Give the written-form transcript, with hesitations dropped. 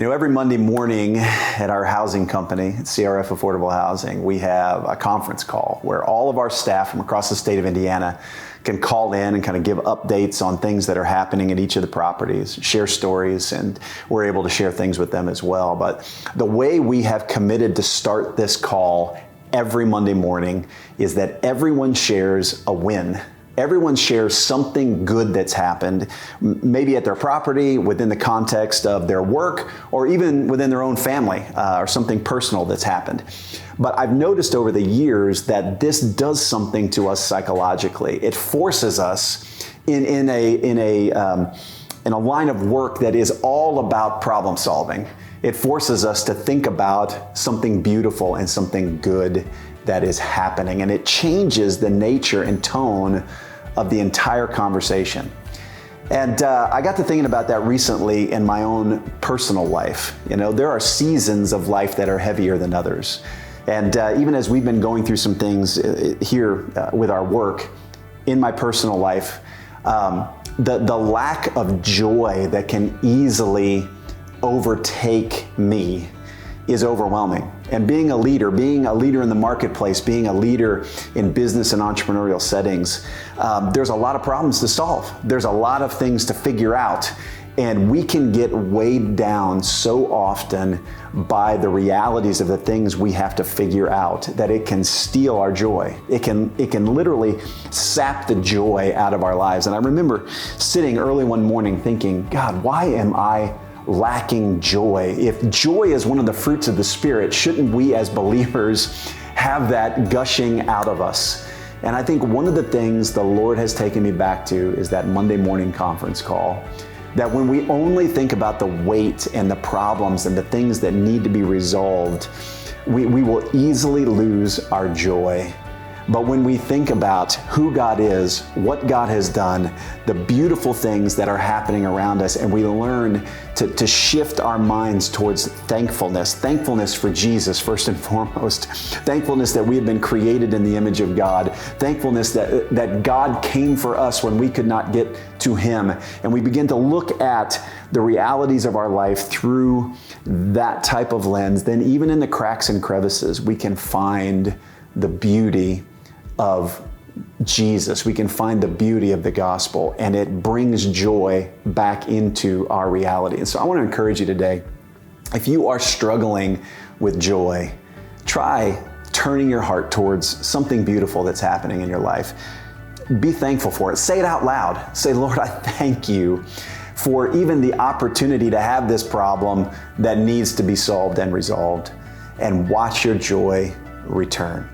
You know, every Monday morning at our housing company, CRF Affordable Housing, we have a conference call where all of our staff from across the state of Indiana can call in and kind of give updates on things that are happening at each of the properties, share stories, and we're able to share things with them as well. But the way we have committed to start this call every Monday morning is that everyone shares a win. Everyone shares something good that's happened, maybe at their property, within the context of their work, or even within their own family, or something personal that's happened. But I've noticed over the years that this does something to us psychologically. It forces us in a line of work that is all about problem solving. It forces us to think about something beautiful and something good that is happening, and it changes the nature and tone of the entire conversation. And I got to thinking about that recently in my own personal life. You know, there are seasons of life that are heavier than others. And even as we've been going through some things here with our work, in my personal life, the lack of joy that can easily overtake me is overwhelming. And being a leader in the marketplace, being a leader in business and entrepreneurial settings, there's a lot of problems to solve. There's a lot of things to figure out. And we can get weighed down so often by the realities of the things we have to figure out that it can steal our joy. It can literally sap the joy out of our lives. And I remember sitting early one morning thinking, God, why am I lacking joy? If joy is one of the fruits of the Spirit, shouldn't we as believers have that gushing out of us? And I think one of the things the Lord has taken me back to is that Monday morning conference call. That when we only think about the weight and the problems and the things that need to be resolved, we will easily lose our joy. But when we think about who God is, what God has done, the beautiful things that are happening around us, and we learn to shift our minds towards thankfulness for Jesus first and foremost, thankfulness that we have been created in the image of God, thankfulness that God came for us when we could not get to Him, and we begin to look at the realities of our life through that type of lens, then even in the cracks and crevices, we can find the beauty of Jesus. We can find the beauty of the gospel, and it brings joy back into our reality. And so I want to encourage you today, if you are struggling with joy, try turning your heart towards something beautiful that's happening in your life. Be thankful for it. Say it out loud. Say, Lord, I thank you for even the opportunity to have this problem that needs to be solved and resolved, and watch your joy return.